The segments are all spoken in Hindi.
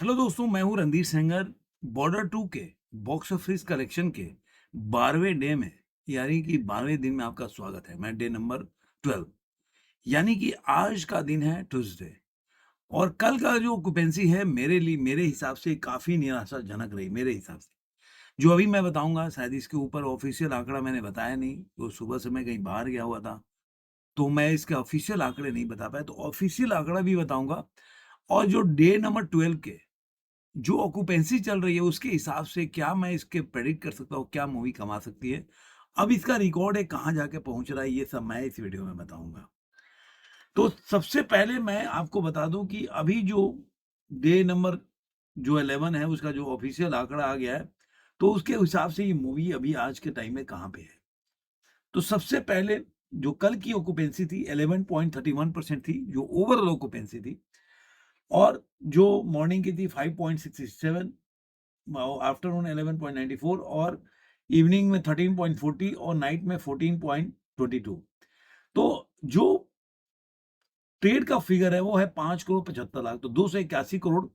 हेलो दोस्तों, मैं हूं रणधीर सेंगर। बॉर्डर टू के बॉक्स ऑफिस कलेक्शन के 12वें डे में, यानी कि 12वें दिन में आपका स्वागत है। मैं डे नंबर 12, यानी कि आज का दिन है ट्यूसडे। और कल का जो ऑक्यूपेंसी है मेरे लिए, मेरे हिसाब से काफी निराशाजनक रही मेरे हिसाब से। जो अभी मैं बताऊंगा, शायद इसके ऊपर ऑफिशियल आंकड़ा मैंने बताया नहीं, तो सुबह से मैं कहीं बाहर गया हुआ था, तो मैं इसके ऑफिशियल आंकड़े नहीं बता पाया। तो ऑफिशियल आंकड़ा भी बताऊंगा, और जो डे नंबर 12 के जो ऑक्यूपेंसी चल रही है उसके हिसाब से क्या मैं इसके प्रेडिक्ट कर सकता हूँ, क्या मूवी कमा सकती है। अब इसका रिकॉर्ड है, कहाँ जाके पहुंच रहा है, ये सब मैं इस वीडियो में बताऊंगा। तो सबसे पहले मैं आपको बता दूं कि अभी जो डे नंबर जो 11 है उसका जो ऑफिशियल आंकड़ा आ गया है, तो उसके हिसाब से ये मूवी अभी आज के टाइम में कहाँ पे है। तो सबसे पहले जो कल की ऑक्यूपेंसी थी 11.31% थी, जो ओवरऑल ऑक्यूपेंसी थी। और जो मॉर्निंग की थी 5.67, आफ्टरनून 11.94, और इवनिंग में 13.40, और नाइट में 14.22। तो जो ट्रेड का फिगर है वो है 5 करोड़ 75 लाख, तो 281 करोड़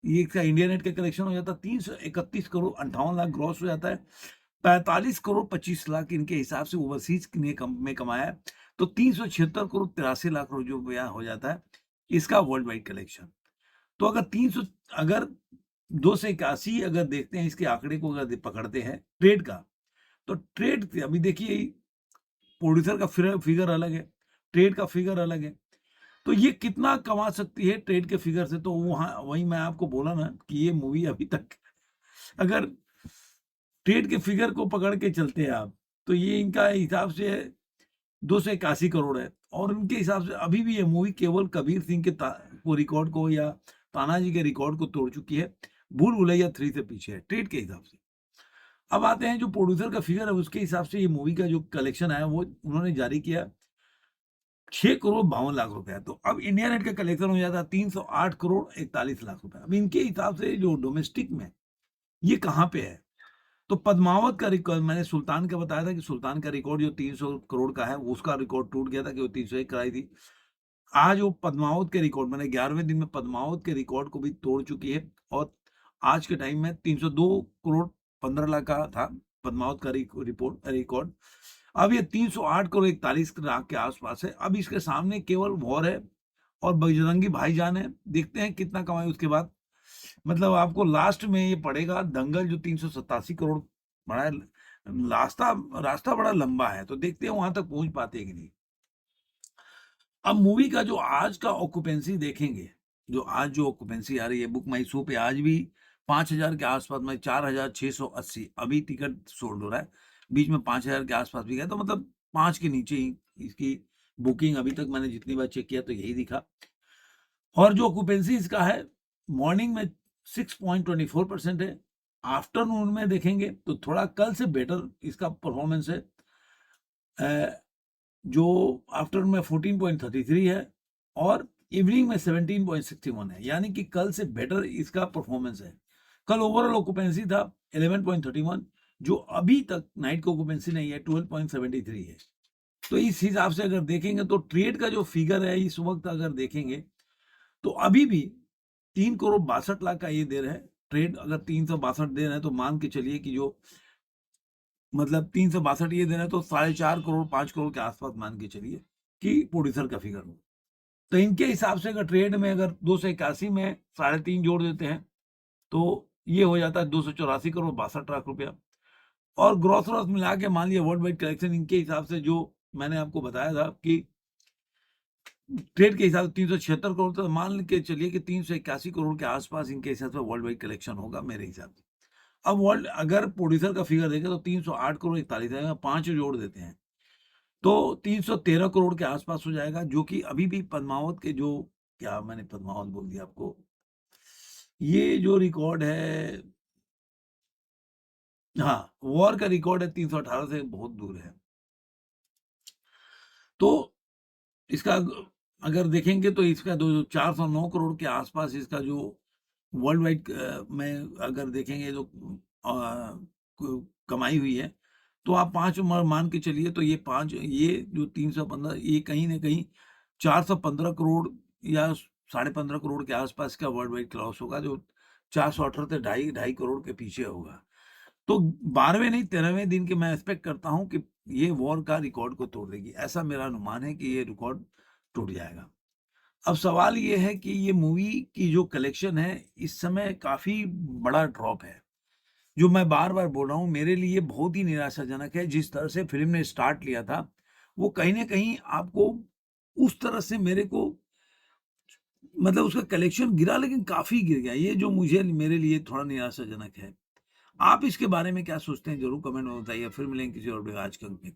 ये इसका इंडिया नेट का कलेक्शन हो जाता है। 331 करोड़ 58 लाख ग्रॉस हो जाता है। 45 करोड़ 25 लाख इनके हिसाब से ओवरसीज ने में कमाया है। तो 376 करोड़ 83 लाख रुपया हो जाता है इसका वर्ल्ड वाइड कलेक्शन। तो अगर 300, अगर 281 अगर देखते हैं इसके आंकड़े को, अगर पकड़ते हैं ट्रेड का, तो ट्रेड अभी देखिए, प्रोड्यूसर का फिगर अलग है, ट्रेड का फिगर अलग है। तो ये कितना कमा सकती है ट्रेड के फिगर से, तो वहां वही मैं आपको बोला ना कि ये मूवी अभी तक, अगर ट्रेड के फिगर को पकड़ के चलते हैं आप, तो ये इनका हिसाब से 281 करोड़ है। और उनके हिसाब से अभी भी ये मूवी केवल कबीर सिंह के को रिकॉर्ड को, या तानाजी के रिकॉर्ड को तोड़ चुकी है। भूल भुलैया 3 से पीछे है ट्रेड के हिसाब से। अब आते हैं जो प्रोड्यूसर का फिगर है, उसके हिसाब से ये मूवी का जो कलेक्शन आया वो उन्होंने जारी किया 6 करोड़ 52 लाख रुपया। तो अब इंडिया नेट का कलेक्शन हो जाता है 308 करोड़ 41 लाख रुपया। अब इनके हिसाब से जो डोमेस्टिक में ये कहाँ पे है, तो पद्मावत का रिकॉर्ड, मैंने सुल्तान का बताया था कि सुल्तान का रिकॉर्ड जो 300 करोड़ का है, उसका रिकॉर्ड टूट गया था कि वो 301 कराई थी। आज वो पद्मावत के रिकॉर्ड, मैंने 11वें दिन में पद्मावत के रिकॉर्ड को भी तोड़ चुकी है। और आज के टाइम में 302 करोड़ 15 लाख का था पद्मावत का रिपोर्ट रिकॉर्ड। अब ये 308 करोड़ 41 लाख के आसपास है। अब इसके सामने केवल वॉर है और बजरंगी भाईजान है, देखते हैं कितना कमाए उसके बाद। मतलब आपको लास्ट में ये पड़ेगा दंगल, जो 387 करोड़ बड़ा है। रास्ता रास्ता बड़ा लंबा है, तो देखते हैं वहां तक पहुंच पाते हैं कि नहीं। अब मूवी का जो आज का ऑक्यूपेंसी देखेंगे, जो आज जो ऑक्यूपेंसी आ रही है बुक माई शो पे, आज भी 5,000 के आसपास में, 4,680 अभी टिकट सोल्ड हो रहा है। बीच में 5,000 के आसपास भी गया, तो मतलब 5 के नीचे ही इसकी बुकिंग अभी तक मैंने जितनी बार चेक किया तो यही दिखा। और जो ऑक्यूपेंसी इसका है, मॉर्निंग में 6.24% है। आफ्टरनून में देखेंगे तो थोड़ा कल से बेटर इसका परफॉर्मेंस है। जो आफ्टरनून में 14.33 है, और इवनिंग में 17.61 है, यानी कि कल से बेटर इसका परफॉर्मेंस है। कल ओवरऑल ऑक्यूपेंसी था 11.31, जो अभी तक नाइट को ऑक्यूपेंसी नहीं है, 12.73 है। तो इस हिसाब से अगर देखेंगे तो ट्रेड का जो फिगर है इस वक्त अगर देखेंगे, तो अभी भी 3 करोड़ 62 लाख का ये दे रहा है ट्रेड। अगर 362 दे रहे हैं तो मान के चलिए कि जो, मतलब 362 ये दे रहे हैं, तो 4.5 करोड़ 5 करोड़ के आसपास मान के चलिए कि प्रोड्यूसर का फिगर हो। तो इनके हिसाब से अगर ट्रेड में अगर 281 में 3.5 जोड़ देते हैं, तो ये हो जाता है 284 करोड़ 62 लाख रुपया। और ग्रॉस रॉस मिला के मान लिया वर्ल्ड वाइड कलेक्शन इनके हिसाब से, जो मैंने आपको बताया था कि ट्रेड के हिसाब से 376 करोड़, तो मान के चलिए कि 381 करोड़ के आसपास इनके हिसाब से वर्ल्ड वाइड कलेक्शन होगा मेरे हिसाब से। अब वर्ल्ड अगर प्रोड्यूसर का फिगर देखें तो 308 करोड़ 41 है, 5 जोड़ देते हैं तो 313 करोड़ के आसपास हो जाएगा, जो कि अभी भी पद्मावत के जो, क्या मैंने पद्मावत बोल दिया आपको, ये जो रिकॉर्ड है, हाँ, वॉर का रिकॉर्ड है 318 से बहुत दूर है। तो इसका अगर देखेंगे तो इसका दो 409 करोड़ के आसपास इसका जो वर्ल्ड वाइड में अगर देखेंगे जो कमाई हुई है, तो आप 5 मान के चलिए, तो ये 5, ये जो 315, ये कहीं ना कहीं 415 करोड़ या 15.5 करोड़ के आसपास का वर्ल्ड वाइड लॉस होगा, जो 478 ढाई ढाई करोड़ के पीछे होगा। तो 12वें नहीं 13वें दिन के मैं एक्सपेक्ट करता हूँ कि ये वॉर का रिकॉर्ड को तोड़ देगी। ऐसा मेरा अनुमान है कि ये रिकॉर्ड टूट जाएगा। अब सवाल ये है कि ये मूवी की जो कलेक्शन है, इस समय काफ़ी बड़ा ड्रॉप है। जो मैं बार-बार बोल रहा हूँ, मेरे लिए बहुत ही निराशाजनक है। जिस तरह से फ़िल्म ने स्टार्ट लिया था, वो कहीं न कहीं आपको उस तरह से मेरे को मतलब उसका कलेक्शन गिरा, लेकिन काफ़ी गिर गया। ये जो मुझे मेरे लिए थोड़ा निराशाजनक है। आप इसके बारे में क्या सोचते हैं? ज़रूर कमेंट में बताइए। फिर मिलेंगे किसी और वीडियो आज के अंक में।